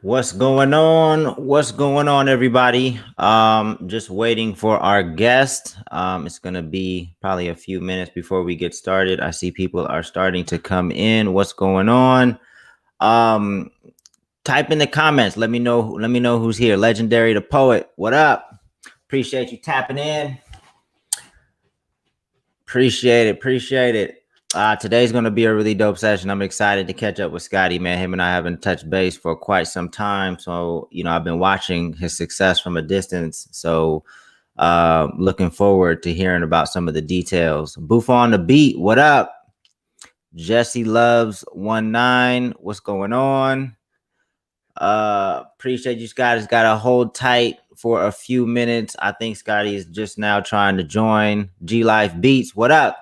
What's going on? What's going on, everybody? Just waiting for our guest. It's gonna be probably a few minutes before we get started. I see people are starting to come in. What's going on? Um, Type in the comments. Let me know. Let me know who's here. Legendary the poet. What up? Appreciate you tapping in. Appreciate it. Appreciate it. Today's going to be a really dope session. I'm excited to catch up with Scotty, man. Him and I haven't touched base for quite some time. So, I've been watching his success from a distance. So, looking forward to hearing about some of the details. Boof on the beat. What up? Jesse Loves 19. What's going on? Appreciate you guys. Got to hold tight for a few minutes. I think Scotty is just now trying to join. G Life Beats. What up?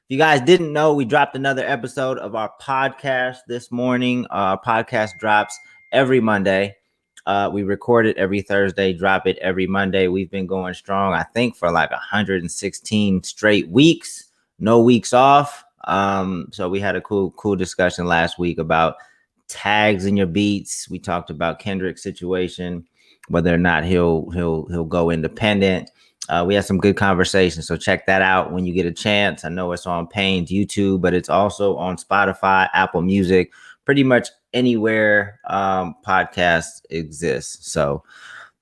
If you guys didn't know, we dropped another episode of our podcast this morning. Our podcast drops every Monday. We record it every Thursday, drop it every Monday. We've been going strong, I think, for like 116 straight weeks, no weeks off. So we had a cool discussion last week about tags in your beats. We talked about Kendrick's situation, whether or not he'll go independent. We had some good conversations, so check that out when you get a chance. I know it's on Payne's YouTube, but it's also on Spotify, Apple Music, pretty much anywhere podcasts exist. So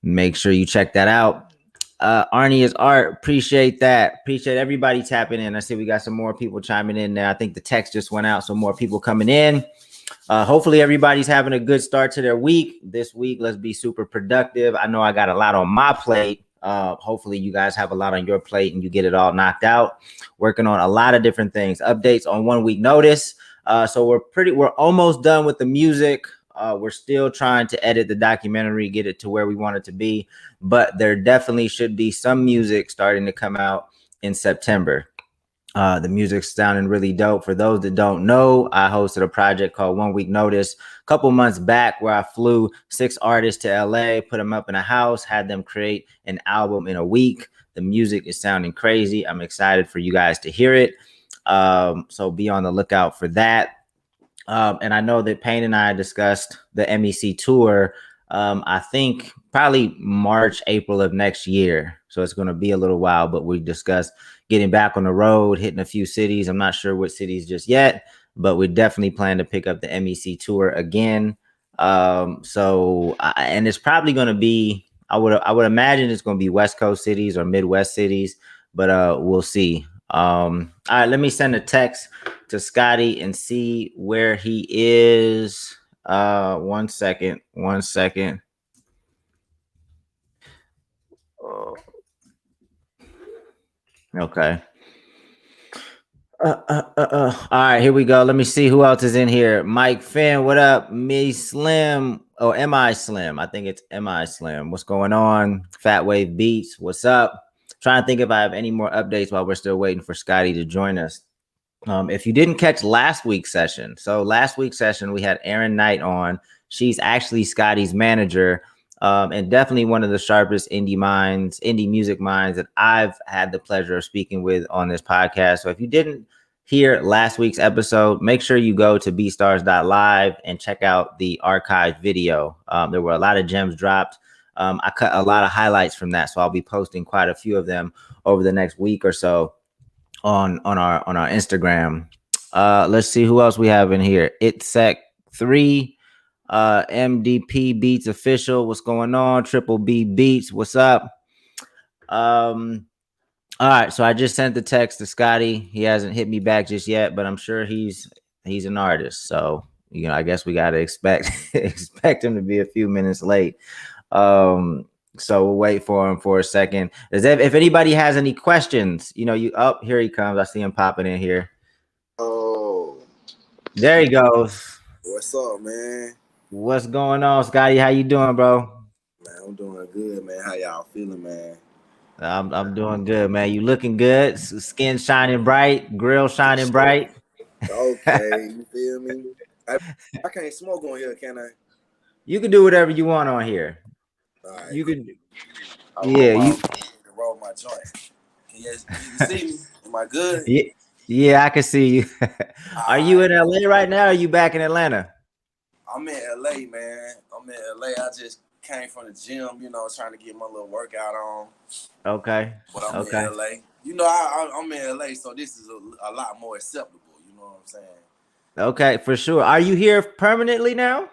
make sure you check that out. Arnie is art. Appreciate that. Appreciate everybody tapping in. I see we got some more people chiming in now. I think the text just went out, so more people coming in. Hopefully everybody's having a good start to their week. This week, let's be super productive. I know I got a lot on my plate. Hopefully you guys have a lot on your plate and you get it all knocked out. Working on a lot of different things. Updates on 1 week notice. So we're almost done with the music. We're still trying to edit the documentary, get it to where we want it to be. But there definitely should be some music starting to come out in September. The music's sounding really dope. For those that don't know, I hosted a project called 1 Week Notice a couple months back where I flew 6 artists to LA, put them up in a house, had them create an album in a week. The music is sounding crazy. I'm excited for you guys to hear it. So be on the lookout for that. And I know that Payne and I discussed the MEC tour. I think probably March, April of next year. So it's going to be a little while, but we discussed getting back on the road, hitting a few cities. I'm not sure what cities just yet, but we definitely plan to pick up the MEC tour again. And it's probably going to be, I would imagine it's going to be West Coast cities or Midwest cities, but we'll see. All right, let me send a text to Scotty and see where he is. 1 second. Okay. All right, here we go. Let me see who else is in here. Mike Finn, what up? Me Slim. Oh, MI Slim. I think it's MI Slim. What's going on? Fat Wave Beats. What's up? Trying to think if I have any more updates while we're still waiting for Scotty to join us. If you didn't catch last week's session, we had Erin Knight on. She's actually Scotty's manager. And definitely one of the sharpest indie music minds that I've had the pleasure of speaking with on this podcast. So if you didn't hear last week's episode, make sure you go to beatstars.live and check out the archived video. There were a lot of gems dropped. I cut a lot of highlights from that, so I'll be posting quite a few of them over the next week or so on our Instagram. Let's see who else we have in here. ItSec3. MDP Beats official, what's going on? Triple B Beats, what's up? All right, so I just sent the text to Scotty. He hasn't hit me back just yet, but I'm sure he's an artist, so I guess we gotta expect him to be a few minutes late. So we'll wait for him for a second. If anybody has any questions, here he comes. I see him popping in here. Oh, there he goes. What's up, man? What's going on, Scotty? How you doing, bro? Man, I'm doing good, man. How y'all feeling, man? I'm doing good, man. You looking good? Skin shining bright, grill shining bright. Okay, you feel me? I can't smoke on here, can I? You can do whatever you want on here. All right. You can. You roll my joint. Can you see me? Am I good? Yeah, I can see you. Are you in LA right now? Or are you back in Atlanta? I'm in LA, man. I'm in LA. I just came from the gym, you know, trying to get my little workout on. Okay. But I'm in Okay. LA. You know, I'm in LA, so this is a lot more acceptable. You know what I'm saying? Okay, for sure. Are you here permanently now?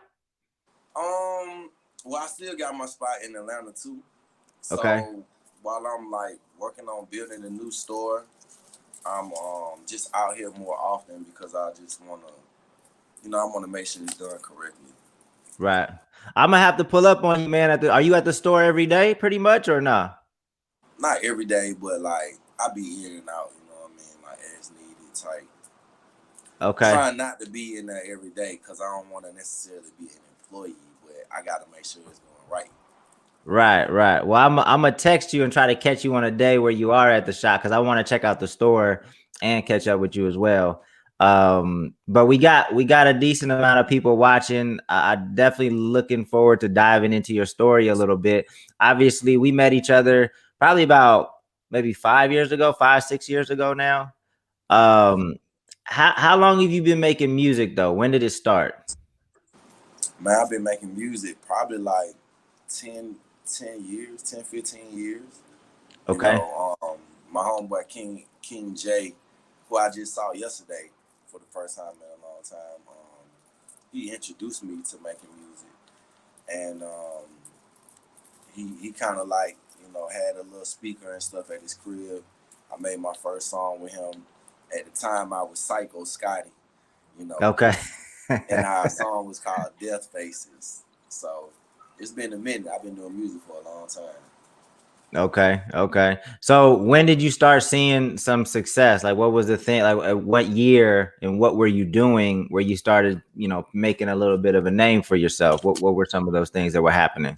Well, I still got my spot in Atlanta too. Okay. So while I'm like working on building a new store, I'm just out here more often because I just wanna, you know, I wanna make sure it's done correctly. Right. I'm gonna have to pull up on you, man. Are you at the store every day, pretty much, or nah? Not every day, but like I be in and out. You know what I mean? Like as needed type. Okay. Trying not to be in there every day because I don't want to necessarily be an employee, but I got to make sure it's going right. Right, right. Well, I'm gonna text you and try to catch you on a day where you are at the shop because I want to check out the store and catch up with you as well. But we got a decent amount of people watching. I definitely looking forward to diving into your story a little bit. Obviously, we met each other probably about maybe 5 years ago, 5, 6 years ago now. Okay. Um, how long have you been making music though? When did it start? Man, I've been making music probably like 10, 10 years, 10, 15 years. You Okay. know, my homeboy King J, who I just saw yesterday for the first time in a long time, he introduced me to making music. And he kind of like, you know, had a little speaker and stuff at his crib. I made my first song with him. At the time, I was Psycho Scotty, you know, Okay. and our song was called Death Faces. So it's been a minute. I've been doing music for a long time. Okay, okay. So when did you start seeing some success? Like what was the thing? Like what year and what were you doing where you started, making a little bit of a name for yourself? What were some of those things that were happening?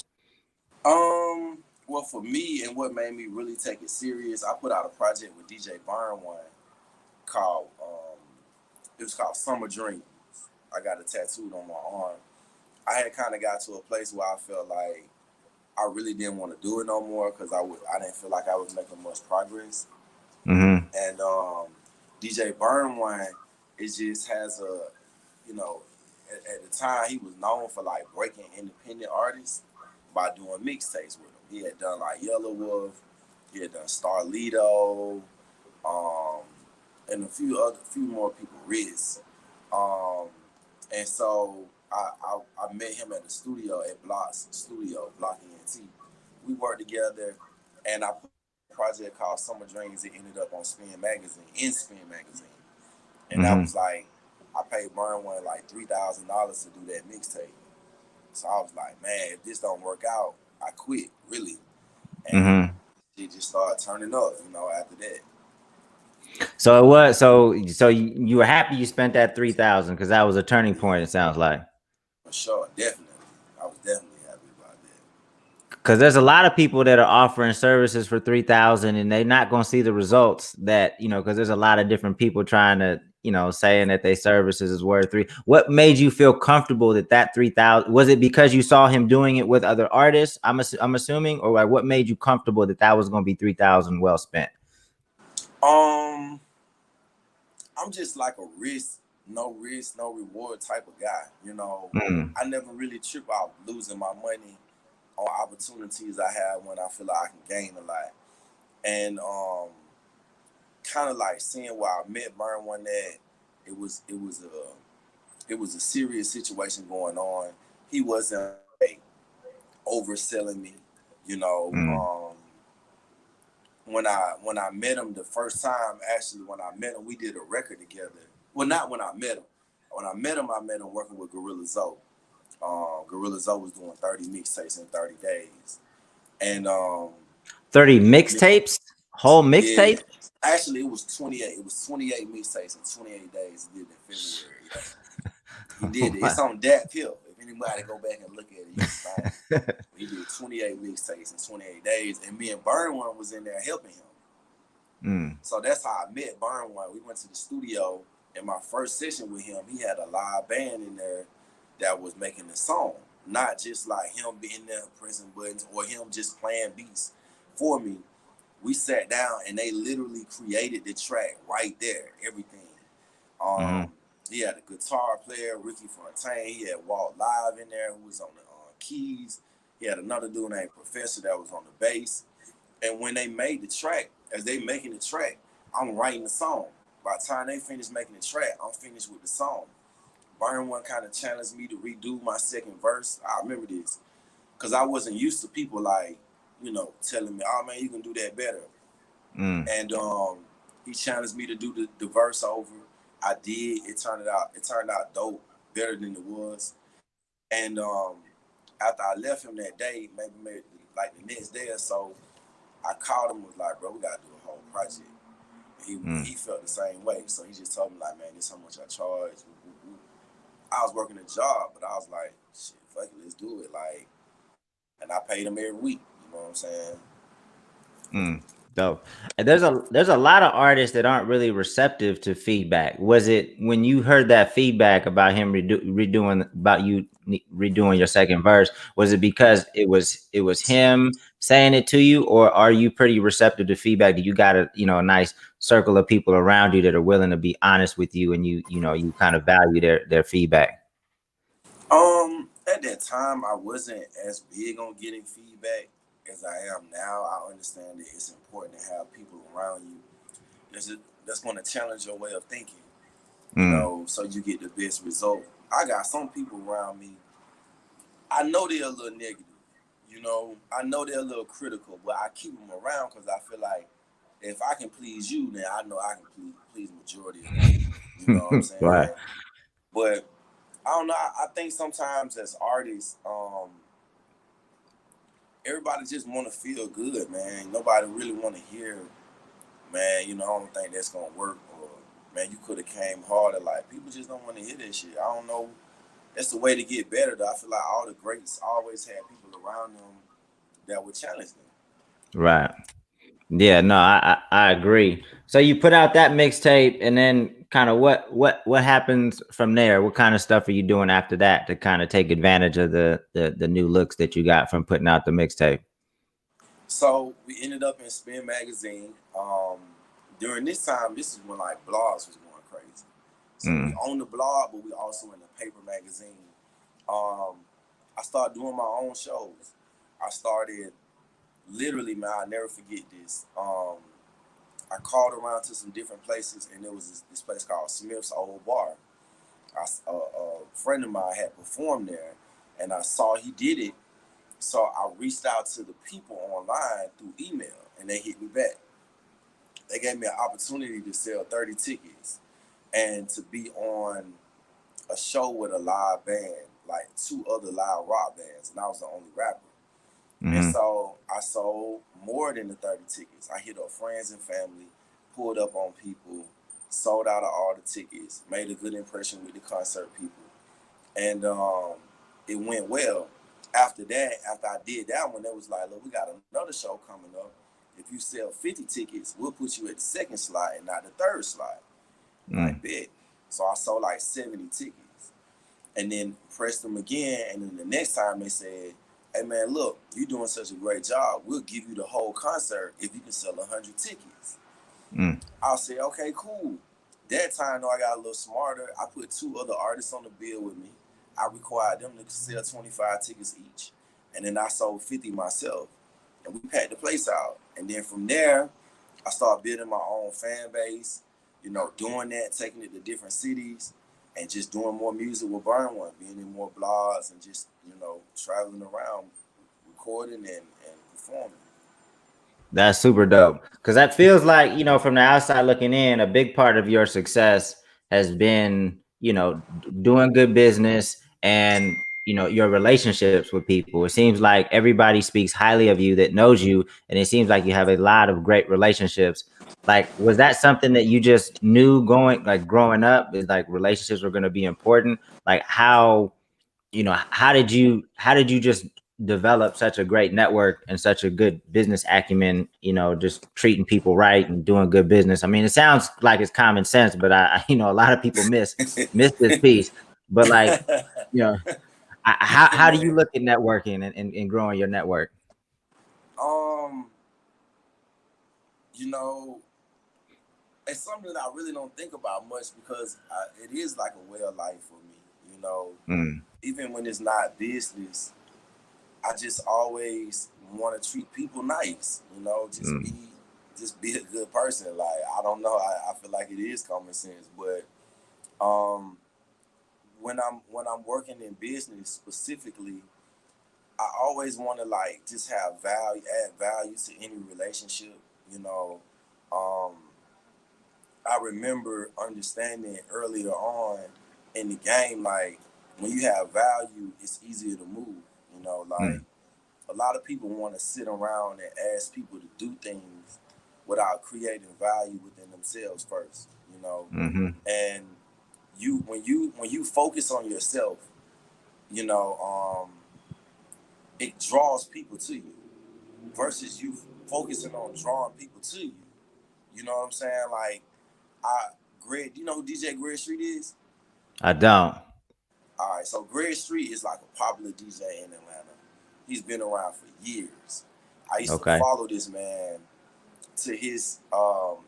Well, for me, and what made me really take it serious, I put out a project with DJ Burn one called it was called Summer Dreams. I got it tattooed on my arm. I had kind of got to a place where I felt like I really didn't want to do it no more because I didn't feel like I was making much progress. Mm-hmm. And DJ Burn one, it just has a, you know, at the time he was known for like breaking independent artists by doing mixtapes with him. He had done like Yellow Wolf, he had done Starlito, um, and a few more people, Riz. Um, and so I met him at the studio at Block's studio, Block ENT. We worked together, and I put a project called Summer Dreams. It ended up on Spin Magazine, and that Mm-hmm. was like I paid Burn one like $3,000 to do that mixtape. So I was like, man, if this don't work out, I quit really, and Mm-hmm. it just started turning up, after that. So it was so you were happy you spent that 3,000 because that was a turning point, it sounds like. For sure, definitely. I was definitely happy about that. Because there's a lot of people that are offering services for 3,000 and they're not going to see the results that, because there's a lot of different people trying to, saying that their services is worth three. What made you feel comfortable that 3,000, was it because you saw him doing it with other artists? I'm assuming, or like what made you comfortable that was going to be 3,000 well spent? Um, I'm just like a risk, no reward type of guy. Mm, I never really trip out losing my money on opportunities I have when I feel like I can gain a lot. And kind of like seeing where I met Burn one that it was a serious situation going on. He wasn't like overselling me, you know. mm, When I met him the first time, actually when I met him, we did a record together. Well, not when I met him. When I met him working with Gorilla Zoe. Gorilla Zoe was doing 30 mixtapes in 30 days. And 30 mixtapes, whole yeah, mixtape. actually it was 28. It was 28 mixtapes in 28 days. He did it in February. Yeah. He did it. It's on Dat Pill. If anybody go back and look at it, you can find it. He did 28 mixtapes in 28 days, and me and Burn One was in there helping him. Mm, So that's how I met Burn One. We went to the studio, and my first session with him, he had a live band in there that was making the song. Not just like him being there pressing buttons or him just playing beats for me. We sat down and they literally created the track right there, everything. Um, mm-hmm. He had a guitar player, Ricky Fontaine. He had Walt Live in there, who was on the keys. He had another dude named Professor that was on the bass. And when they made the track, as they making the track, I'm writing the song. By the time they finish making the track, I'm finished with the song. Burn One kind of challenged me to redo my second verse. I remember this because I wasn't used to people like, telling me, "Oh man, you can do that better." Mm. And he challenged me to do the verse over. I did. It turned out dope, better than it was. And after I left him that day, maybe like the next day or so, I called him and was like, "Bro, we gotta do a whole project." He felt the same way, so he just told me like, "Man, this is how much I charge." I was working a job, but I was like, "Shit, fuck it, let's do it." Like, and I paid him every week. You know what I'm saying? Dope. And there's a lot of artists that aren't really receptive to feedback. Was it when you heard that feedback about him redoing your second verse? Was it because it was him saying it to you, or are you pretty receptive to feedback? Do you got a nice circle of people around you that are willing to be honest with you, and you kind of value their feedback? At that time, I wasn't as big on getting feedback as I am now. I understand that it's important to have people around you that's going to challenge your way of thinking, so you get the best result. I got some people around me. I know they're a little negative, I know they're a little critical, but I keep them around because I feel like if I can please you, then I know I can please majority of the people. You know what I'm Right. saying? But I don't know. I think sometimes as artists, everybody just want to feel good, man. Nobody really want to hear, man. I don't think that's gonna work, or man, you could have came harder. Like people just don't want to hear that shit. I don't know. That's the way to get better. Though I feel like all the greats always had people around them that would challenge them. Right. Yeah, no, I agree. So you put out that mixtape, and then kind of what happens from there? What kind of stuff are you doing after that to kind of take advantage of the new looks that you got from putting out the mixtape? So we ended up in Spin magazine. During this time, this is when like blogs was going crazy. So we Mm. own the blog, but we also in the paper magazine. Um, I started doing my own shows. I started literally, man. I never forget this. I called around to some different places, and there was this place called Smith's Old Bar. A friend of mine had performed there, and I saw he did it. So I reached out to the people online through email, and they hit me back. They gave me an opportunity to sell 30 tickets and to be on a show with a live band, like two other live rock bands, and I was the only rapper. And Hmm. so I sold more than the 30 tickets. I hit up friends and family, pulled up on people, sold out of all the tickets, made a good impression with the concert people. And it went well. After that, after I did that one, it was like, look, we got another show coming up. If you sell 50 tickets, we'll put you at the second slot and not the third slot. Mm. Like, bet. So I sold like 70 tickets and then pressed them again. And then the next time they said, hey man, look, you're doing such a great job. We'll give you the whole concert if you can sell 100 tickets. Mm. I'll say, okay, cool. That time, though, I got a little smarter. I put two other artists on the bill with me. I required them to sell 25 tickets each. And then I sold 50 myself. And we packed the place out. And then from there, I started building my own fan base, doing that, taking it to different cities, and just doing more music with Burn One, being in more blogs and just, traveling around, recording and performing. That's super dope. Because that feels like, from the outside looking in, a big part of your success has been, doing good business and, your relationships with people. It seems like everybody speaks highly of you that knows you. And it seems like you have a lot of great relationships. Like, was that something that you just knew growing up? Is like relationships were going to be important? Like, how did you just develop such a great network and such a good business acumen, just treating people right and doing good business? I mean, it sounds like it's common sense, but a lot of people miss this piece. But like, you know how do you Man, look at networking and growing your network? um, you know, it's something that I really don't think about much because it is like a way of life for me. You know, Mm, even when it's not business, I just always want to treat people nice. You know, mm, just be a good person. Like I don't know, I feel like it is common sense, but um, when I'm working in business specifically, I always want to like just have value, add value to any relationship. You know, um, I remember understanding earlier on in the game, like when you have value, it's easier to move. You know, like mm, a lot of people want to sit around and ask people to do things without creating value within themselves first. You know, mm-hmm. and when you focus on yourself, you know, it draws people to you versus you focusing on drawing people to you. You know what I'm saying? Like I Greg, do you know who DJ Greg Street is? I don't. All right, so Greg Street is like a popular DJ in Atlanta. He's been around for years. I used to Okay. follow this man to his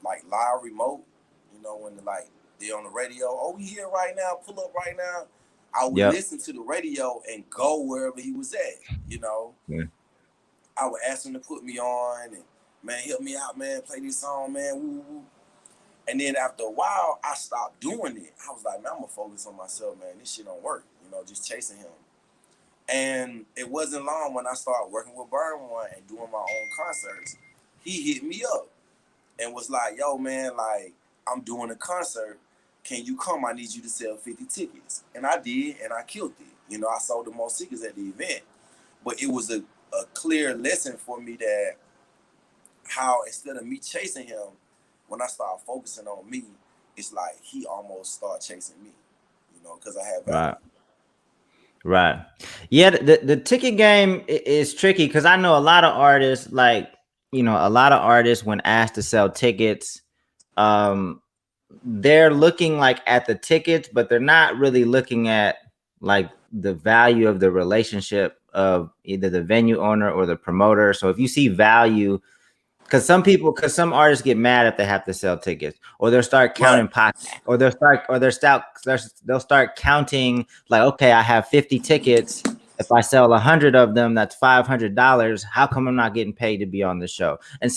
like live remote. You know when like they on the radio. Oh, we here right now. Pull up right now. I would Yep. listen to the radio and go wherever he was at. You know, Yeah. I would ask him to put me on and man, help me out, man. Play this song, man. Woo, woo. And then after a while, I stopped doing it. I was like, man, I'm gonna focus on myself, man. This shit don't work. You know, just chasing him. And it wasn't long when I started working with Burn One and doing my own concerts. He hit me up and was like, yo, man, like, I'm doing a concert. Can you come? I need you to sell 50 tickets. And I did, and I killed it. You know, I sold the most tickets at the event. But it was a clear lesson for me that how instead of me chasing him, when I started focusing on me, it's like he almost started chasing me, you know, because I have value. Right. Right. Yeah, the ticket game is tricky because I know a lot of artists, like, a lot of artists when asked to sell tickets, um, they're looking like at the tickets, but they're not really looking at like the value of the relationship of either the venue owner or the promoter. So if you see value, because some artists get mad if they have to sell tickets, or they'll start Right, counting pockets, or they'll start counting like, okay, I have 50 tickets. If I sell 100 of them, that's $500. How come I'm not getting paid to be on the show? And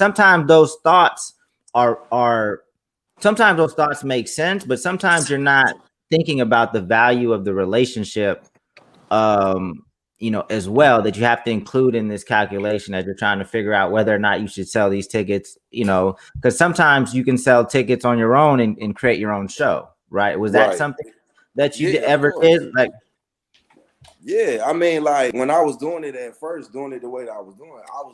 are sometimes those thoughts make sense, but sometimes you're not thinking about the value of the relationship, um as well, that you have to include in this calculation as you're trying to figure out whether or not you should sell these tickets, because sometimes you can sell tickets on your own and create your own show, right? Was that right. something that you Yeah, of ever did, course. like? Yeah, I mean, like when I was doing it at first, doing it the way that I was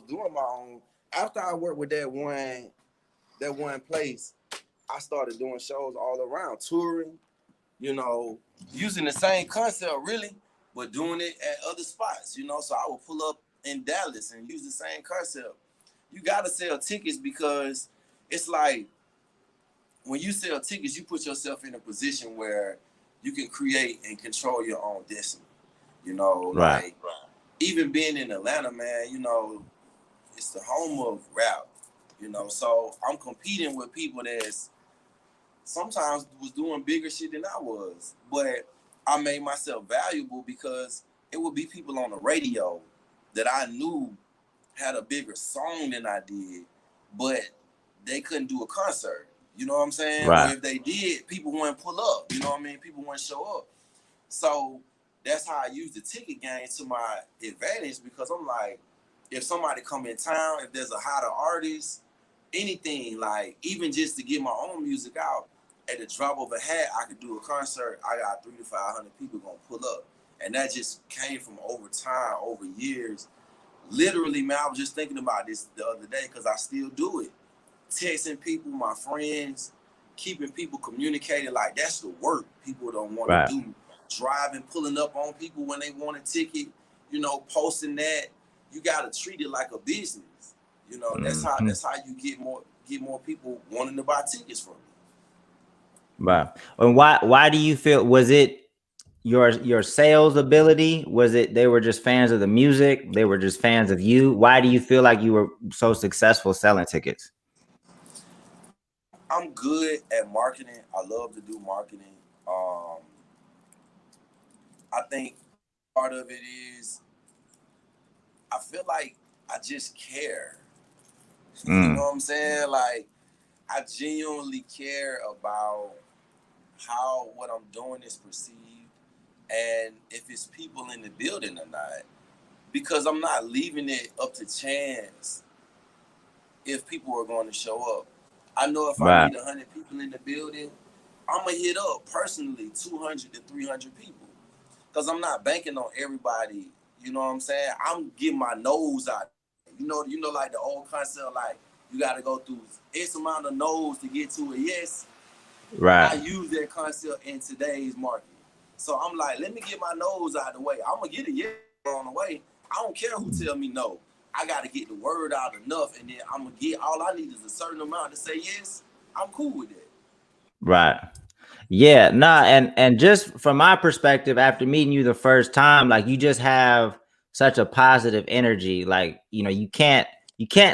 doing my own. After I worked with that one place, I started doing shows all around, touring, you know, using the same concept really, but doing it at other spots, you know. So I would pull up in Dallas and use the same concept. You gotta sell tickets because it's like when you sell tickets, you put yourself in a position where you can create and control your own destiny. You know, Right. like even being in Atlanta, man, you know, it's the home of rap. You know, so I'm competing with people that's sometimes was doing bigger shit than I was. But I made myself valuable because it would be people on the radio that I knew had a bigger song than I did, but they couldn't do a concert. You know what I'm saying? Or Right. if they did, people wouldn't pull up. You know what I mean? People wouldn't show up. So that's how I use the ticket game to my advantage because I'm like, if somebody come in town, if there's a hotter artist, anything, like even just to get my own music out, at the drop of a hat, I could do a concert. I got 300 to 500 people gonna pull up, and that just came from over time, over years. Literally, man, I was just thinking about this the other day because I still do it. Texting people, my friends, keeping people communicated. Like that's the work people don't want to Right. do. Driving, pulling up on people when they want a ticket. You know, posting that. You gotta treat it like a business. You know, Mm-hmm. that's how you get more people wanting to buy tickets from you. Right. And why do you feel, was it your sales ability? Was it they were just fans of the music? They were just fans of you? Why do you feel like you were so successful selling tickets? I'm good at marketing. I love to do marketing. Um, I think part of it is I feel like I just care. You know Mm, what I'm saying? Like I genuinely care about how what I'm doing is perceived and if it's people in the building or not. Because I'm not leaving it up to chance if people are going to show up. I know if I right, need 100 people in the building, I'm going to hit up personally 200 to 300 people. Because I'm not banking on everybody. You know what I'm saying? I'm getting my nose out. You know, like the old concept, like you got to go through X amount of no's to get to a yes. I right, use that concept in today's market. So I'm like, let me get my nose out of the way. I'm gonna get a yes on the way. I don't care who tell me no. I gotta get the word out enough, and then I'm gonna get. All I need is a certain amount to say yes. I'm cool with it. right. Yeah, nah, and just from my perspective, after meeting you the first time, like you just have such a positive energy. Like, you can't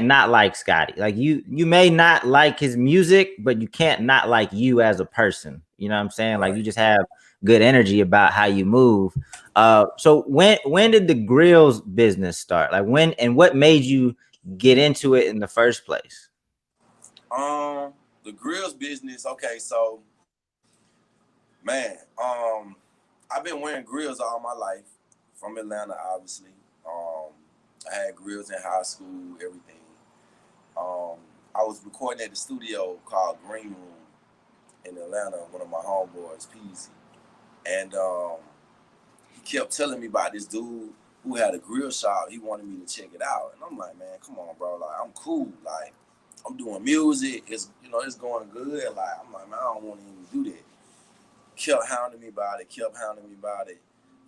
not like Scotty. Like you may not like his music, but you can't not like you as a person. You know what I'm saying? Like you Right. just have good energy about how you move. So when did the grills business start? Like when and what made you get into it in the first place? The grills business. Okay, so man, I've been wearing grills all my life from Atlanta, obviously. Um, I had grills in high school, everything. Um, I was recording at the studio called Green Room in Atlanta, one of my homeboys, Peasy. And he kept telling me about this dude who had a grill shop. He wanted me to check it out. And I'm like, man, come on, bro. Like, I'm cool. Like, I'm doing music. It's going good. Like, I'm like, man, I don't want to even do that. Kept hounding me about it, kept hounding me about it.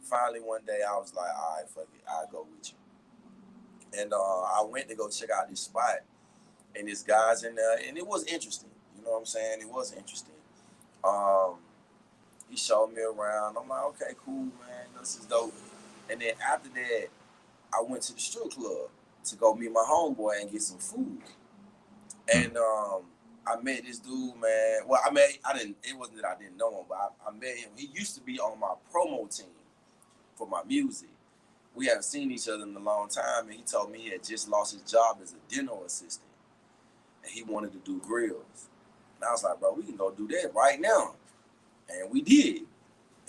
Finally, one day, I was like, all right, fuck it. I'll go with you. And I went to go check out this spot. And this guy's in there. And it was interesting. You know what I'm saying? It was interesting. Um, he showed me around. I'm like, okay, cool, man. This is dope. And then after that, I went to the strip club to go meet my homeboy and get some food. And I met this dude, man. Well, I didn't. It wasn't that I didn't know him, but I met him. He used to be on my promo team for my music. We haven't seen each other in a long time, and he told me he had just lost his job as a dental assistant, and he wanted to do grills. And I was like, bro, we can go do that right now, and we did.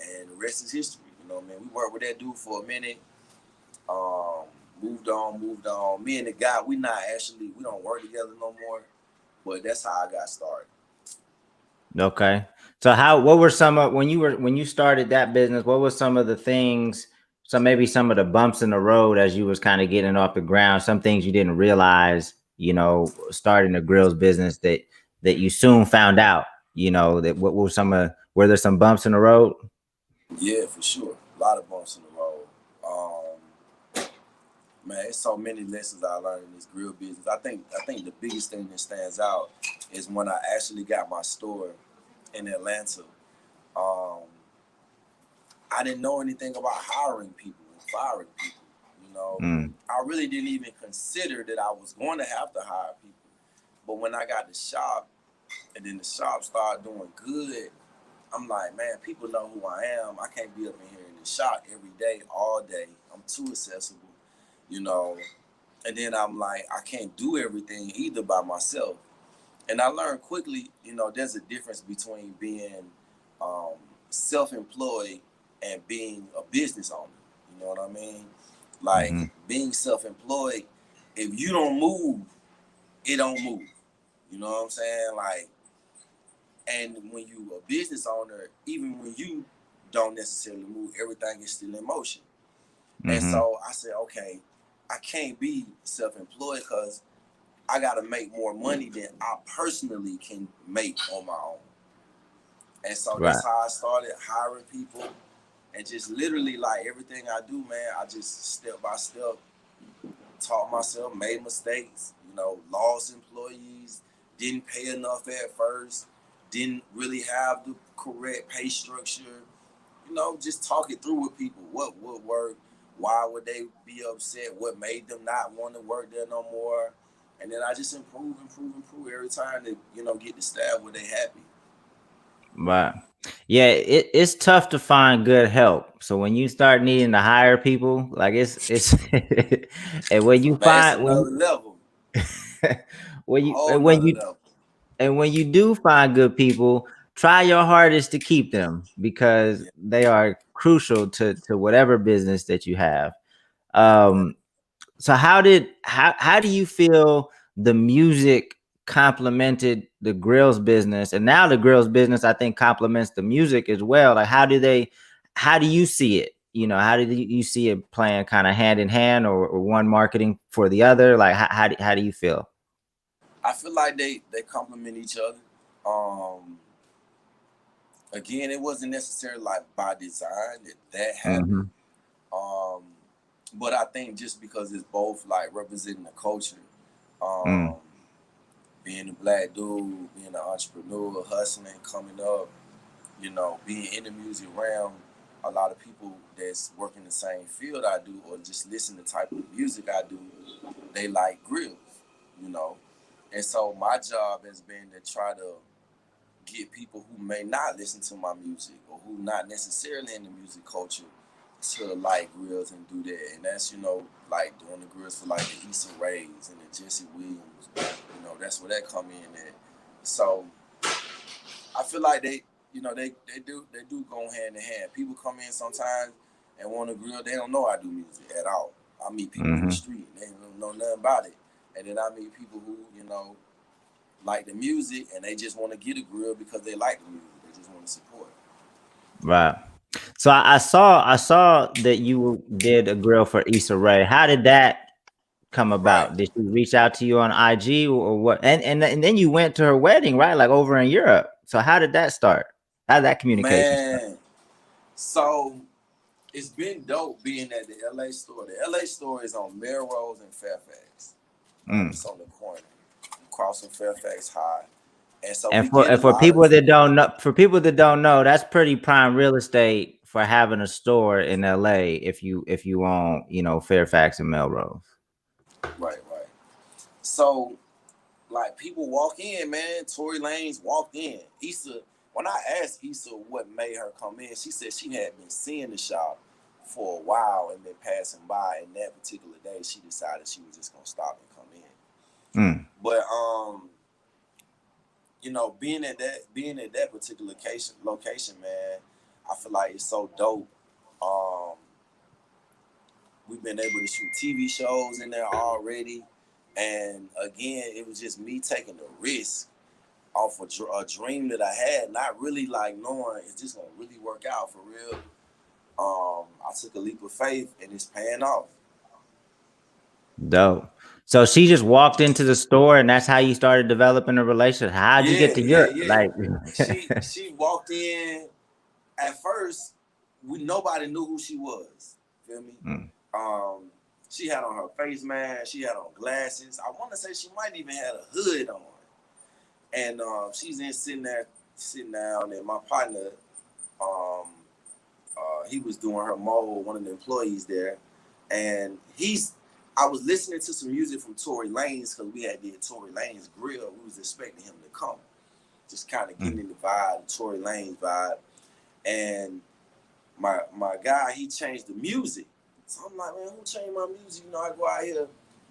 And the rest is history. You know what I mean? We worked with that dude for a minute. Um, moved on. Me and the guy, we don't work together no more. But that's how I got started. Okay. So what were some of when you started that business, what was some of the things, so maybe some of the bumps in the road as you was kind of getting off the ground, some things you didn't realize, starting a grills business that you soon found out, that what were were there some bumps in the road? Yeah, for sure. A lot of bumps in the road. Man, it's so many lessons I learned in this grill business. I think the biggest thing that stands out is when I actually got my store in Atlanta. Um, I didn't know anything about hiring people and firing people. You know, Mm, I really didn't even consider that I was going to have to hire people. But when I got the shop, and then the shop started doing good, I'm like, man, people know who I am. I can't be up in here in the shop every day, all day. I'm too accessible, you know. And then I'm like, I can't do everything either by myself. And I learned quickly, there's a difference between being um, self-employed and being a business owner. You know what I mean? Like mm-hmm, being self-employed, if you don't move, it don't move. You know what I'm saying? Like, and when you a business owner, even when you don't necessarily move, everything is still in motion. And mm-hmm, so I said, okay, I can't be self-employed because I got to make more money than I personally can make on my own. And so right, that's how I started hiring people and just literally like everything I do, man, I just step by step taught myself, made mistakes, lost employees, didn't pay enough at first, didn't really have the correct pay structure, just talk it through with people. What would work? Why would they be upset? What made them not want to work there no more? And then I just improve every time to, get the staff where they happy. Right. Yeah, it's tough to find good help. So when you start needing to hire people, like it's and when you Man, it's find another level. when you Whole nother level. and when you do find good people, try your hardest to keep them because Yeah, they are crucial to whatever business that you have. right. Um, so how do you feel the music complemented the grills business, and now the grills business I think complements the music as well? Like how do you see it? How did you see it playing kind of hand in hand, or one marketing for the other? Like how do you feel? I feel like they complement each other. Um, Again, it wasn't necessarily like by design that happened. Hmm. Um, but I think just because it's both like representing the culture, Mm, um, being a black dude, being an entrepreneur, hustling, coming up, being in the music realm, a lot of people that's working the same field I do or just listen to the type of music I do, they like grills, you know. And so my job has been to try to get people who may not listen to my music or who not necessarily in the music culture to like grills and do that. And that's, like doing the grills for like the Issa Rays and the Jesse Williams. That's where that come in at. So I feel like they do go hand in hand. People come in sometimes and want to grill. They don't know I do music at all. I meet people in the hmm. street and they don't know nothing about it. And then I meet people who like the music and they just want to get a grill because they like the music. They just want to support. Right. So I saw that you did a grill for Issa Rae. How did that come Right, about? Did she reach out to you on IG or what? And then you went to her wedding, right? Like over in Europe. So how did that start? How did that communication start? man. So it's been dope being at the LA store. The LA store is on Melrose and Fairfax. Mm. It's on the corner, crossing Fairfax High. And so we And for get a and for lot of people that don't know, that's pretty prime real estate for having a store in LA if you own, Fairfax and Melrose. right, right. So like people walk in, man. Tory Lanez walked in. Issa, when I asked Issa what made her come in, she said she had been seeing the shop for a while and been passing by. And that particular day, she decided she was just gonna stop and come in. Mm. But being at that particular location, man, I feel like it's so dope. Um, we've been able to shoot TV shows in there already, and again, it was just me taking the risk off a dream that I had, not really like knowing it's just gonna really work out for real. I took a leap of faith, and it's paying off. Dope. So she just walked into the store, and that's how you started developing a relationship. How'd you get Yeah, to yeah, Europe? yeah. Like, She walked in. At first, nobody knew who she was. Feel me? mm, Um, she had on her face mask. She had on glasses. I want to say she might even had a hood on. And she's in sitting down, and my partner, um, he was doing her mold, one of the employees there, and I was listening to some music from Tory Lanez because we had did Tory Lanez grill. We was expecting him to come, just kind of getting mm, in the vibe, the Tory Lanez vibe, and my guy, he changed the music. So I'm like, man, who changed my music? I go out here.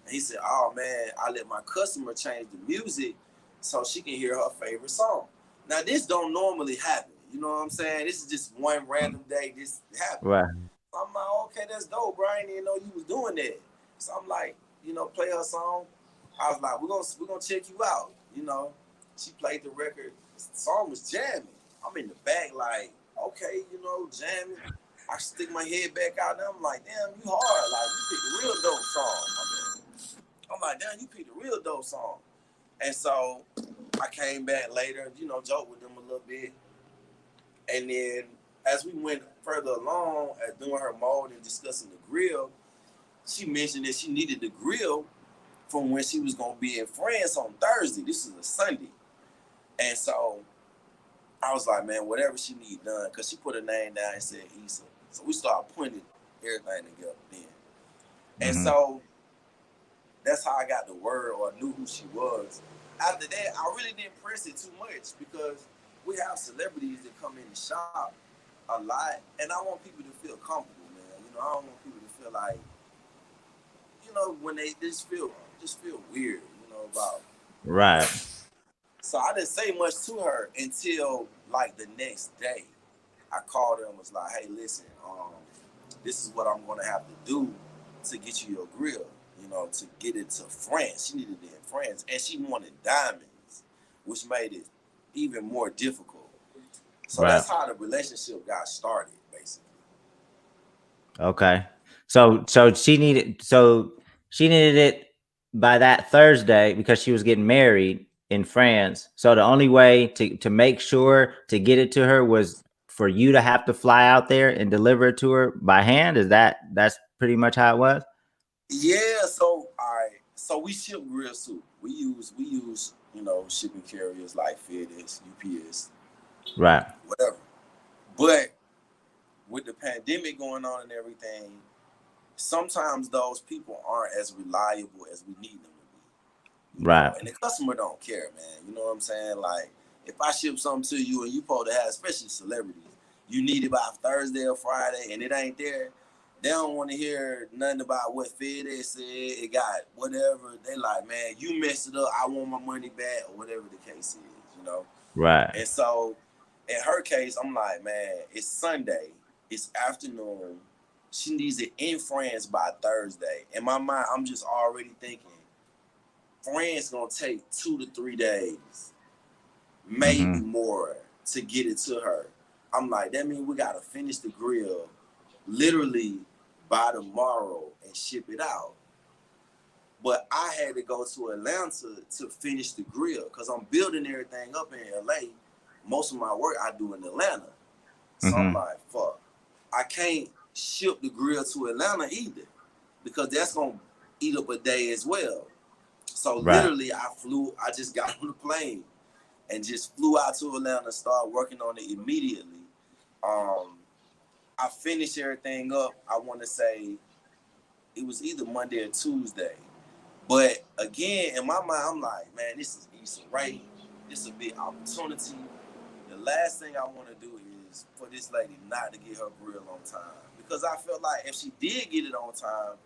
And he said, oh man, I let my customer change the music so she can hear her favorite song. Now this don't normally happen. You know what I'm saying? This is just one mm. random day this happened. Right. So I'm like, okay, that's dope, bro. I didn't even know you was doing that. So I'm like, play her song. I was like, we're gonna check you out. She played the record. The song was jamming. I'm in the back like, okay, jamming. I stick my head back out and I'm like, damn, you hard. Like, you picked a real dope song. I'm like, damn, you picked a real dope song. And so I came back later, joke with them a little bit. And then as we went further along at doing her mold and discussing the grill, she mentioned that she needed the grill from when she was gonna be in France on Thursday. This is a Sunday. And so I was like, man, whatever she need done, because she put her name down and said Issa. So we started putting everything together then. And Hmm. so that's how I got the word or knew who she was. After that, I really didn't press it too much because we have celebrities that come in the shop a lot, and I want people to feel comfortable, man. You know, I don't want people to feel like, when they just feel weird, about Right. that. So I didn't say much to her until like the next day. I called her and was like, "Hey, listen, this is what I'm gonna have to do to get you your grill. To get it to France. She needed it in France, and she wanted diamonds, which made it even more difficult. So Right. that's how the relationship got started, basically. Okay. So she needed it by that Thursday because she was getting married in France. So the only way to make sure to get it to her was for you to have to fly out there and deliver it to her by hand. That's pretty much how it was? Yeah. So all right. So we ship grill soup. We use shipping carriers like FedEx, UPS, Right. whatever. But with the pandemic going on and everything, sometimes those people aren't as reliable as we need them to be. Right. And the customer don't care, man. You know what I'm saying? Like, if I ship something to you and you supposed to have, especially celebrities, you need it by Thursday or Friday and it ain't there, they don't want to hear nothing about what FedEx said, it got whatever. They like, man, you messed it up, I want my money back, or whatever the case is. Right. And so in her case, I'm like, man, it's Sunday, it's afternoon. She needs it in France by Thursday. In my mind, I'm just already thinking, France gonna take 2 to 3 days, maybe Mm-hmm. more, to get it to her. I'm like, that means we gotta finish the grill literally by tomorrow and ship it out. But I had to go to Atlanta to finish the grill because I'm building everything up in LA. Most of my work I do in Atlanta. So I'm Mm-hmm. like, fuck, I can't ship the grill to Atlanta either because that's gonna eat up a day as well. So Right. literally, I just got on the plane and just flew out to Atlanta, started working on it immediately. Um, I finished everything up. I want to say it was either Monday or Tuesday. But again, in my mind, I'm like, man, this is Issa Rae. This is a big opportunity. The last thing I want to do is for this lady not to get her grill on time. Because I felt like if she did get it on time,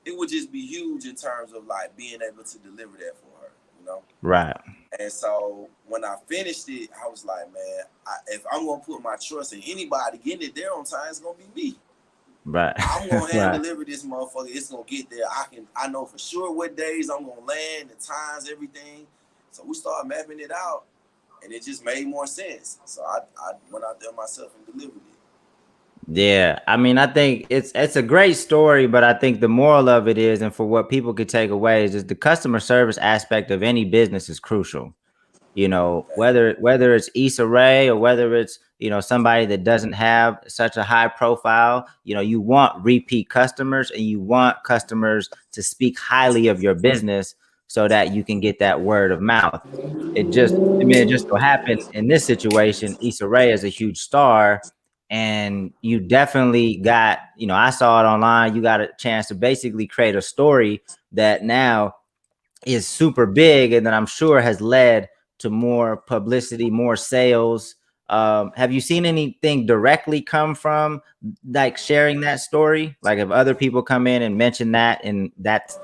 it would just be huge in terms of like being able to deliver that for her, you know? Right. And so when I finished it, I was like, man, if I'm gonna put my trust in anybody getting it there on time, it's gonna be me. Right. I'm gonna hand Right. deliver this motherfucker. It's gonna get there. I know for sure what days I'm gonna land, the times, everything. So we started mapping it out, and it just made more sense. So I went out there myself and delivered it. Yeah, I mean, I think it's a great story, but I think the moral of it is, and for what people could take away, is just the customer service aspect of any business is crucial. Whether it's Issa Rae or whether it's somebody that doesn't have such a high profile, you want repeat customers and you want customers to speak highly of your business so that you can get that word of mouth. It just so happened in this situation, Issa Rae is a huge star, and you definitely got, I saw it online. You got a chance to basically create a story that now is super big, and that I'm sure has led to more publicity, more sales. Have you seen anything directly come from like sharing that story? Like if other people come in and mention that, and that's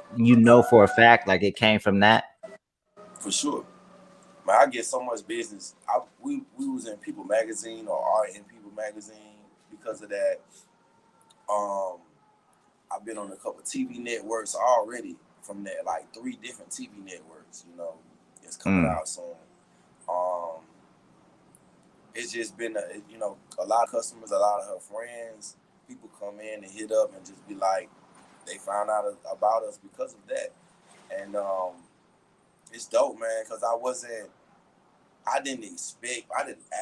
for a fact, like it came from that. For sure. Man, I get so much business. We was in People Magazine or are in People Magazine because of that. Um, I've been on a couple TV networks already from that, like 3 different TV networks. It's coming Mm, out soon. Um, it's just been a lot of customers, a lot of her friends, people come in and hit up and just be like, they found out about us because of that, and it's dope, man. Because I didn't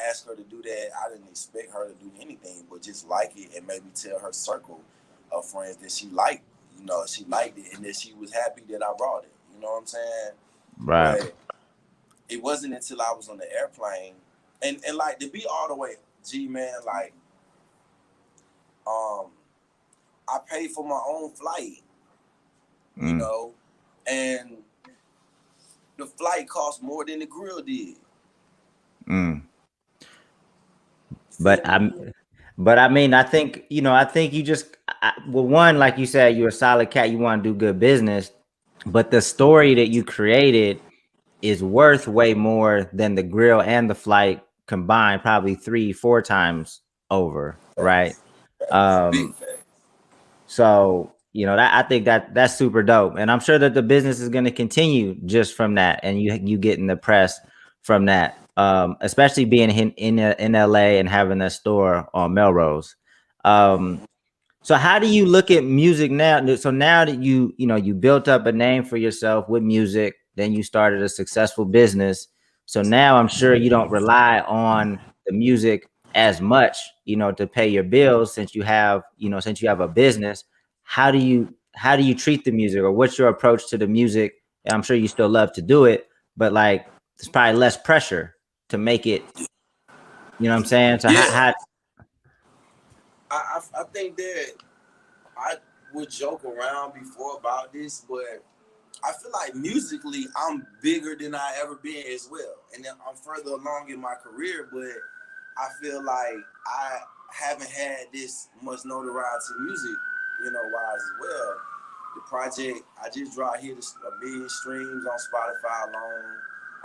ask her to do that. I didn't expect her to do anything, but just like it and maybe tell her circle of friends that she liked. She liked it and that she was happy that I brought it. You know what I'm saying? right. But it wasn't until I was on the airplane and like to be all the way G man, like um I paid for my own flight, you Mm, know. and the flight cost more than the grill did. Mm. You But feel me? I mean, I think I think you just well, one, like you said, you're a solid cat. You want to do good business, but the story that you created is worth way more than the grill and the flight combined, probably 3-4 times over, right? Facts, facts, big Um, facts. so that I think that's super dope, and I'm sure that the business is going to continue just from that, and you getting the press from that, especially being in LA and having a store on Melrose. Um, Mhm. so how do you look at music now? So now that you built up a name for yourself with music, then you started a successful business. So now I'm sure you don't rely on the music as much, to pay your bills since you have a business. How do you treat the music, or what's your approach to the music? And I'm sure you still love to do it, but like there's probably less pressure to make it, you know what I'm saying? So how, Yeah, how I think that I would joke around before about this, but I feel like musically I'm bigger than I ever been as well, and then I'm further along in my career. But I feel like I haven't had this much notoriety music, wise as well. The project I just dropped hit 1 million streams on Spotify alone.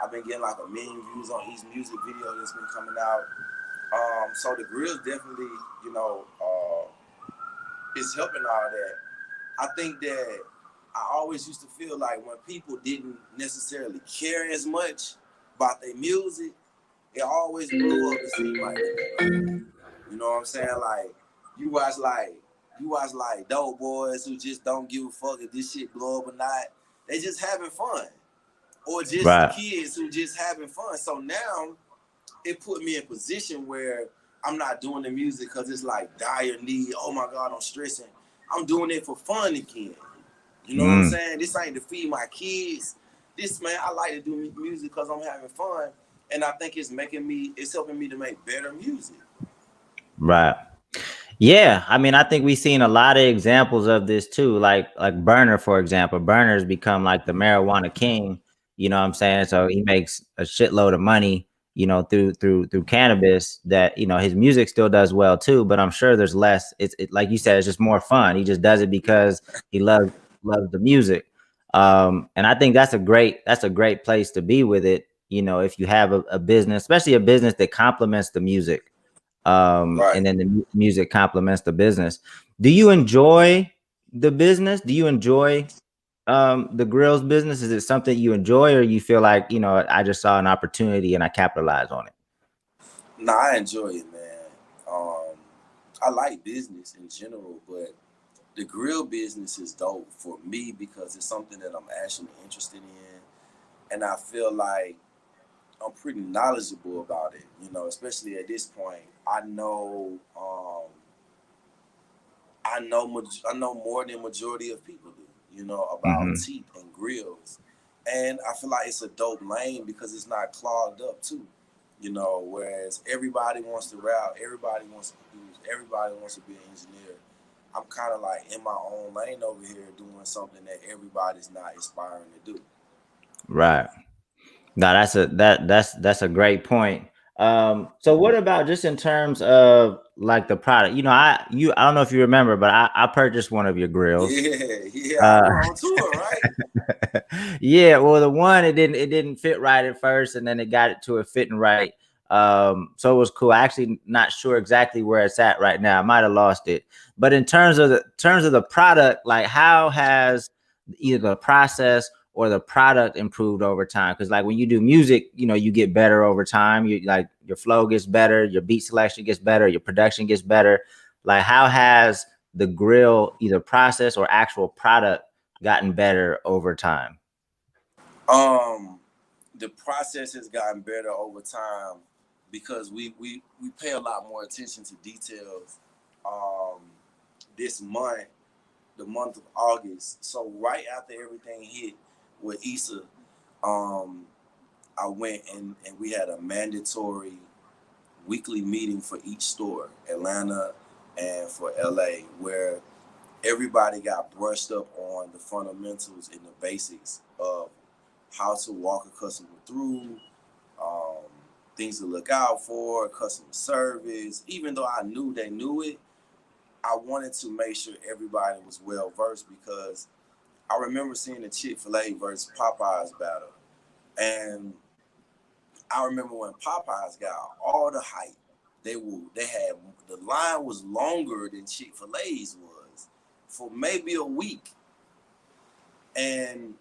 I've been getting like 1 million views on each music video that's been coming out. So the grill's definitely, is helping all that. I think that I always used to feel like when people didn't necessarily care as much about their music, it always blew up. It seemed like to me. You know what I'm saying? Like you watch like you watch like dope boys who just don't give a fuck if this shit blow up or not. They just having fun, or just right, kids who just having fun. So now it put me in a position where I'm not doing the music because it's like dire need. Oh my God, I'm stressing. I'm doing it for fun again. You know what I'm mm, saying? This ain't to feed my kids. This, man, I like to do music because I'm having fun, and I think it's helping me to make better music. right. Yeah, I mean, I think we've seen a lot of examples of this too. Like Burner, for example. Burner's become like the marijuana king. You know what I'm saying? So he makes a shitload of money, through cannabis. That his music still does well too, but I'm sure there's less. Like you said, it's just more fun. He just does it because he loves the music. And I think that's a great place to be with it. If you have a business, especially a business that complements the music, Right. and then the music complements the business. Do you enjoy the business? Do you enjoy the grills business? Is it something you enjoy, or you feel like I just saw an opportunity and I capitalized on it? Nah, I enjoy it, man. I like business in general, but the grill business is dope for me because it's something that I'm actually interested in, and I feel like I'm pretty knowledgeable about it. Especially at this point, I know more than majority of people do. About Hmm. teeth and grills, and I feel like it's a dope lane because it's not clogged up too. Whereas everybody wants to rap, everybody wants to produce, everybody wants to be an engineer. I'm kind of like in my own lane over here doing something that everybody's not aspiring to do. Right. No, that's a great point. So what about just in terms of like the product? I don't know if you remember, but I purchased one of your grills. Yeah, yeah, I Uh, remember on tour, right? yeah, well, the one it didn't fit right at first, and then it got it to it fitting right. So it was cool. I actually not sure exactly where it's at right now. I might have lost it. But in terms of the product, like how has either the process or the product improved over time? Because like when you do music, you get better over time. You like your flow gets better, your beat selection gets better, your production gets better. Like how has the grill either process or actual product gotten better over time? Um, the process has gotten better over time because we pay a lot more attention to details. Um, this month, the month of August, so right after everything hit with Issa, um, I went and we had a mandatory weekly meeting for each store, Atlanta and for LA, where everybody got brushed up on the fundamentals and the basics of how to walk a customer through, um, things to look out for, customer service. Even though I knew they knew it, I wanted to make sure everybody was well versed because I remember seeing the Chick-fil-A versus Popeyes battle. And I remember when Popeyes got all the hype, they had the line was longer than Chick-fil-A's was for maybe a week. And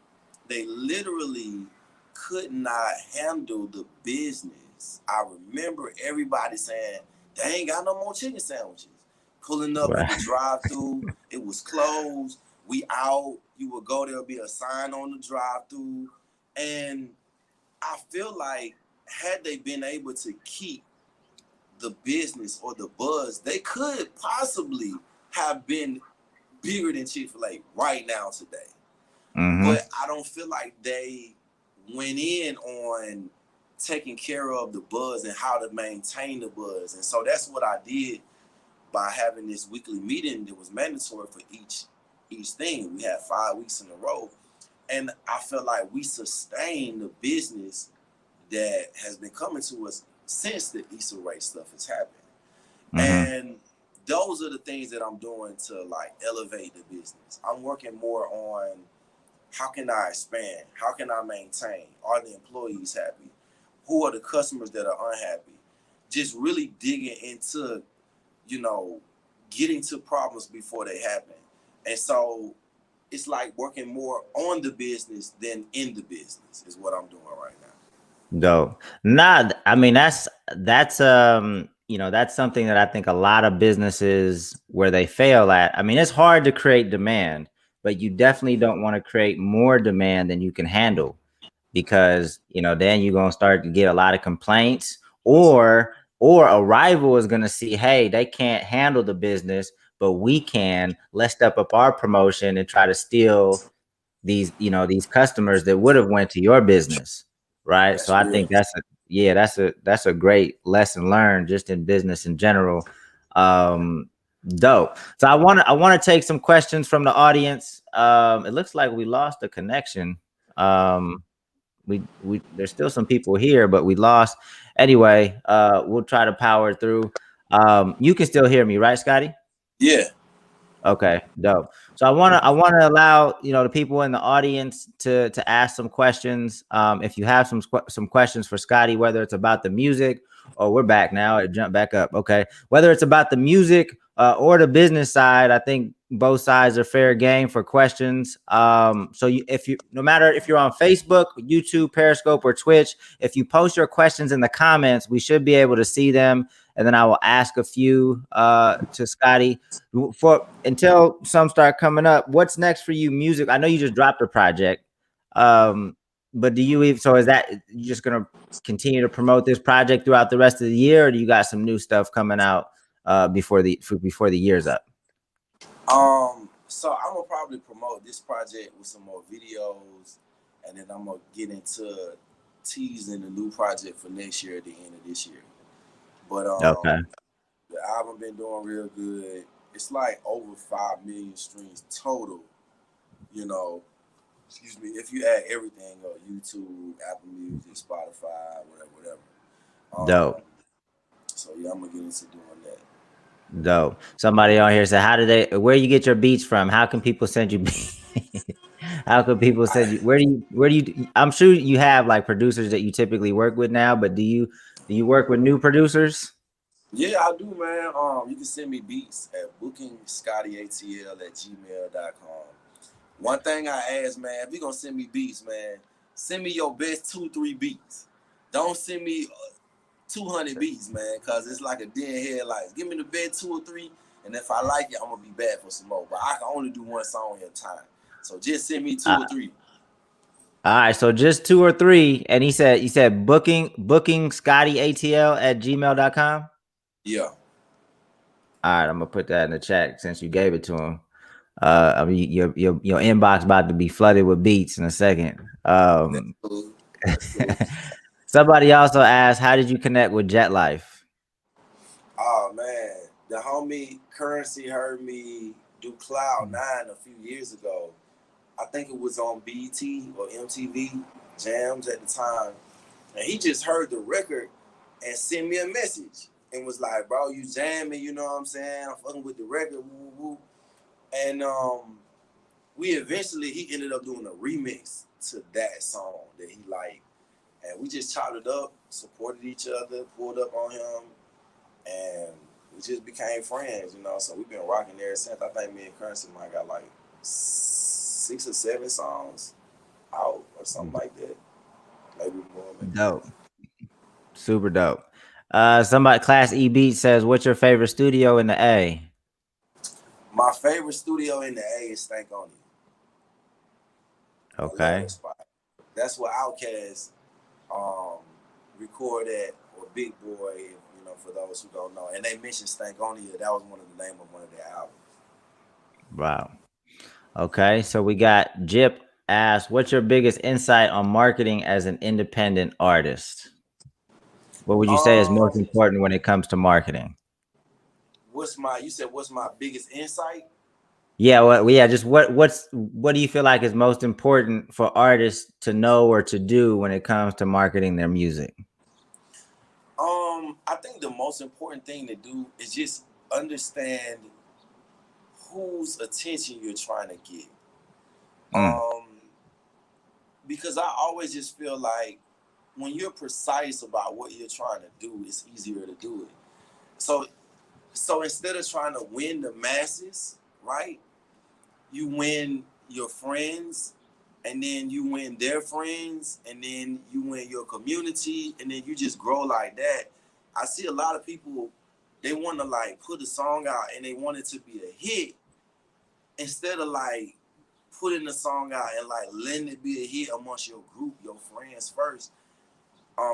they literally could not handle the business. I remember everybody saying they ain't got no more chicken sandwiches. Pulling up at the drive-through, it was closed. We out. You would go, there'll be a sign on the drive-through, and I feel like had they been able to keep the business or the buzz, they could possibly have been bigger than Chick-fil-A right now today. Mm-hmm. But I don't feel like they went in on taking care of the buzz and how to maintain the buzz. And so that's what I did by having this weekly meeting that was mandatory for each thing. We had 5 weeks in a row. And I felt like we sustained the business that has been coming to us since the Issa Rae stuff has happened. Mm-hmm. And those are the things that I'm doing to like elevate the business. I'm working more on how can I expand? How can I maintain? Are the employees happy? Who are the customers that are unhappy? Just really digging into, getting to problems before they happen. And so it's like working more on the business than in the business is what I'm doing right now. Dope. Nah, I mean that's that's something that I think a lot of businesses where they fail at. I mean, it's hard to create demand, but you definitely don't want to create more demand than you can handle because then you're gonna start to get a lot of complaints, or a rival is gonna see, hey, they can't handle the business, but we can. Let's step up our promotion and try to steal these customers that would have went to your business, right? So That's I real. think that's a great lesson learned just in business in general. Dope. So I want to take some questions from the audience. It looks like we lost the connection. We there's still some people here, but we lost. Anyway, we'll try to power through. You can still hear me, right, Scotty? Yeah. Okay, dope. So I wanna allow the people in the audience to ask some questions. If you have some questions for Scotty, whether it's about the music, or we're back now, it jumped back up. Okay, whether it's about the music or the business side, I think both sides are fair game for questions. So if you no matter if you're on Facebook, YouTube, Periscope, or Twitch, if you post your questions in the comments, we should be able to see them, and then I will ask a few to Scotty for until some start coming up. What's next for you music? I know you just dropped a project, but do you even, so is that you just gonna continue to promote this project throughout the rest of the year, or do you got some new stuff coming out before the year's up? So I'm gonna probably promote this project with some more videos, and then I'm gonna get into teasing the new project for next year at the end of this year. But Okay. the album been doing real good. It's like over 5 million streams total. You know, excuse me. If you add everything up, YouTube, Apple Music, Spotify, whatever. Dope. So yeah, I'm gonna get into doing that. Dope. Somebody on here said, where you get your beats from? How can people send you beats? How can people send you, I'm sure you have like producers that you typically work with now, but do you work with new producers? Yeah, I do, man. You can send me beats at bookingscottyatl@gmail.com. One thing I ask, man, if you're gonna send me beats, man, send me your best 2-3 beats. Don't send me 200 beats, man, because it's like a dead headlights. Give me the best 2 or 3, and if I like it, I'm gonna be back for some more. But I can only do one song at a time. So just send me two Uh, or three. all right, so just 2 or 3. And he said booking Scotty ATL at gmail.com. Yeah. All right, I'm gonna put that in the chat since you gave it to him. I mean, your inbox about to be flooded with beats in a second. That's cool. That's cool. Somebody also asked, how did you connect with Jet Life? Oh man, the homie Currency heard me do Cloud9 a few years ago. I think it was on BET or MTV Jams at the time. And he just heard the record and sent me a message and was like, bro, you jamming, you know what I'm saying? I'm fucking with the record, woo, woo, woo. And he ended up doing a remix to that song that he liked. And we just chopped it up, supported each other, pulled up on him, and we just became friends, you know. So we've been rocking ever since. I think me and Currency might got like 6 or 7 songs out or something like that. Maybe more. Maybe dope. Super dope. Somebody, Class E Beat says, what's your favorite studio in the A? My favorite studio in the A is Stank On You. Okay. I love that spot. That's where Outkast record at, or Big Boy, you know, for those who don't know. And they mentioned Stank On You. That was one of the name of one of their albums. Wow. Okay. So we got Jip asked, what's your biggest insight on marketing as an independent artist? What would you say is most important when it comes to marketing? What's my biggest insight? Yeah, well, yeah, just what do you feel like is most important for artists to know or to do when it comes to marketing their music? I think the most important thing to do is just understand whose attention you're trying to get. Because I always just feel like when you're precise about what you're trying to do, it's easier to do it. So instead of trying to win the masses, right? You win your friends, and then you win their friends, and then you win your community, and then you just grow like that. I see a lot of people, they want to like put a song out and they want it to be a hit instead of like putting the song out and like letting it be a hit amongst your group, your friends first.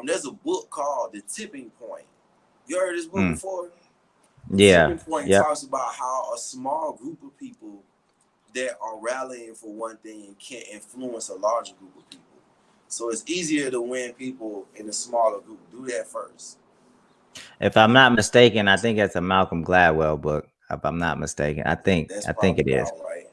There's a book called The Tipping Point. You heard this book before? The Tipping Point talks about how a small group of people that are rallying for one thing can influence a larger group of people. So it's easier to win people in a smaller group. Do that first. If I'm not mistaken, I think it's a Malcolm Gladwell book. If I'm not mistaken, I think it is. Right.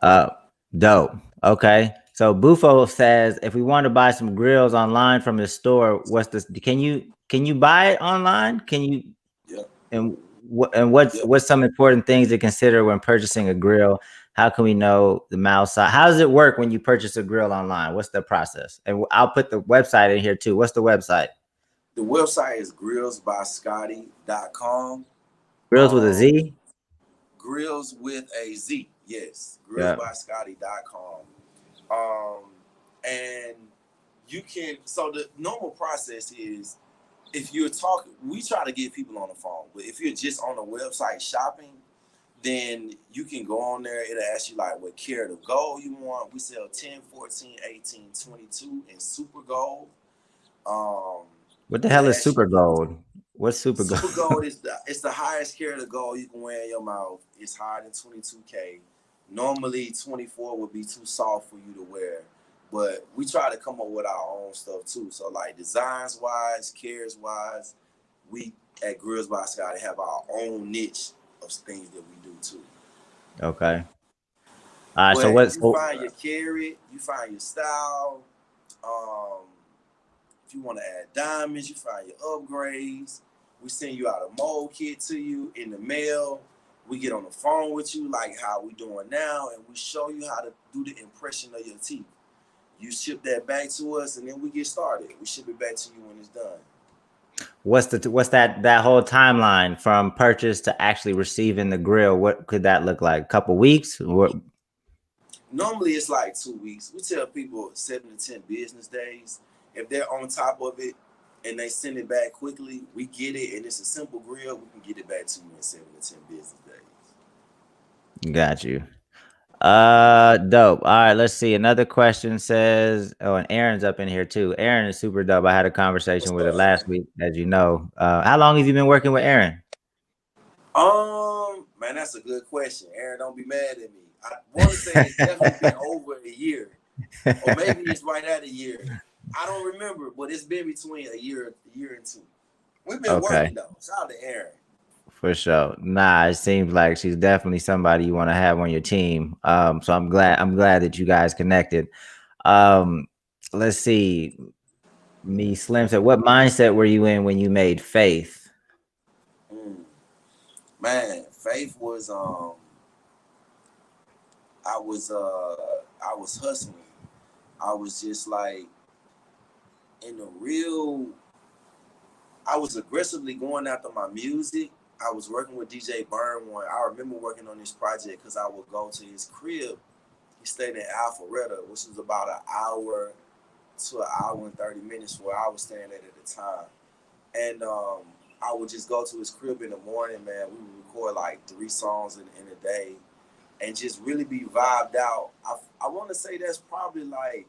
Yep. Dope. Okay. So Bufo says, if we want to buy some grills online from his store, what's this? Can you buy it online? Can you? Yeah. And what's some important things to consider when purchasing a grill? How can we know the mouse size? How does it work when you purchase a grill online? What's the process? And I'll put the website in here too. What's the website? The website is grillsbyscotty.com. Grills with a Z? Grills with a Z, yes. Grillsbyscotty.com. And you can, so the normal process is, if you're talking, we try to get people on the phone, but if you're just on the website shopping, then you can go on there. It'll ask you like what carat of gold you want. We sell 10, 14, 18, 22, and super gold. What the hell is super gold? What's super gold? Super gold is the highest carat of gold you can wear in your mouth. It's higher than 22K. Normally 24 would be too soft for you to wear, but we try to come up with our own stuff too. So like designs wise, carats wise, we at Grills by Scotty have our own niche of things that we do too. Okay. All right. But So what's you find your carat, you find your style. If you want to add diamonds, you find your upgrades. We send you out a mold kit to you in the mail. We get on the phone with you like how we doing now, and we show you how to do the impression of your teeth. You ship that back to us, and then we get started. We ship it back to you when it's done. What's that whole timeline from purchase to actually receiving the grill? What could that look like? A couple weeks? Normally it's like 2 weeks. We tell people 7 to 10 business days. If they're on top of it and they send it back quickly, we get it, and it's a simple grill. We can get it back to you in 7 to 10 business days. Got you. Dope. All right, let's see. Another question says, oh, and Aaron's up in here too. Aaron is super dope. I had a conversation with her last week, as you know. How long have you been working with Aaron? Man, that's a good question. Aaron, don't be mad at me. I want to say it's definitely been over a year, or maybe it's right at a year. I don't remember, but it's been between a year and 2. We've been working though. Shout out to Aaron. For sure. Nah, it seems like she's definitely somebody you want to have on your team. So I'm glad that you guys connected. Um, let's see. Me Slim said, what mindset were you in when you made Faith? Mm. Man, Faith was I was hustling. I was just like in the real I was aggressively going after my music. I was working with DJ Burn one. I remember working on this project because I would go to his crib. He stayed in Alpharetta, which was about an hour to an hour and 30 minutes where I was staying at the time. And I would just go to his crib in the morning, man. We would record like 3 songs in a day and just really be vibed out. I want to say that's probably like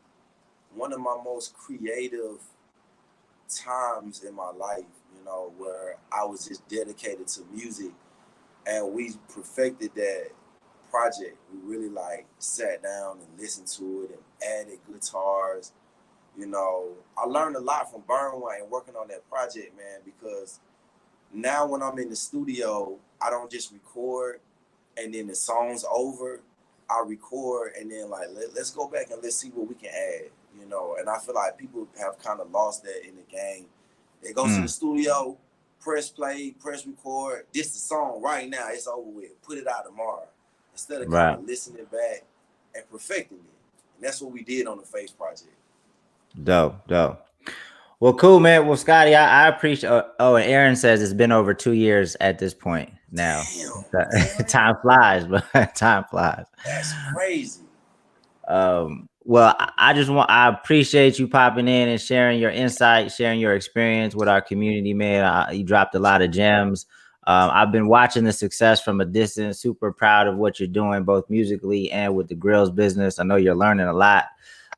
one of my most creative times in my life, you know, where I was just dedicated to music and we perfected that project. We really like sat down and listened to it and added guitars. You know, I learned a lot from Burn One and working on that project, man, because now when I'm in the studio, I don't just record and then the song's over. I record and then like let's go back and let's see what we can add, you know. And I feel like people have kind of lost that in the game. They go to the studio, press play, press record. This the song right now. It's over with. Put it out tomorrow. Instead of kind Right. of listening back and perfecting it. And that's what we did on the Face project. Dope. Well, cool, man. Well, Scotty, I appreciate. Oh, and Aaron says it's been over 2 years at this point now. Damn, man. Time flies, but time flies. That's crazy. Well, I appreciate you popping in and sharing your insight, sharing your experience with our community, man. You dropped a lot of gems. I've been watching the success from a distance. Super proud of what you're doing, both musically and with the grills business. I know you're learning a lot.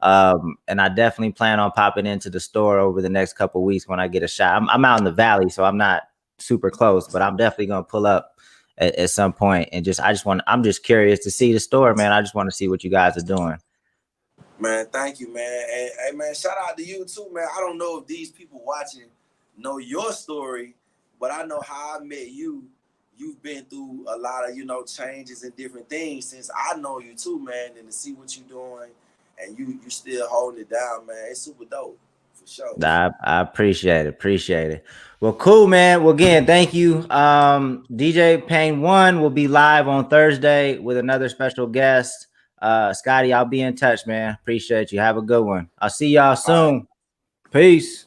And I definitely plan on popping into the store over the next couple of weeks when I get a shot. I'm out in the valley, so I'm not super close, but I'm definitely gonna pull up at some point and I'm just curious to see the store, man. I just want to see what you guys are doing. Man, thank you, man. And hey, man, shout out to you too, man. I don't know if these people watching know your story, but I know how I met you. You've been through a lot of, you know, changes and different things since I know you too, man. And to see what you're doing and you still holding it down, man. It's super dope, for sure. I appreciate it. Well, cool, man. Well, again, thank you. DJ Payne 1 will be live on Thursday with another special guest. Scotty, I'll be in touch, man. Appreciate you. Have a good one. I'll see y'all All right. soon. Peace.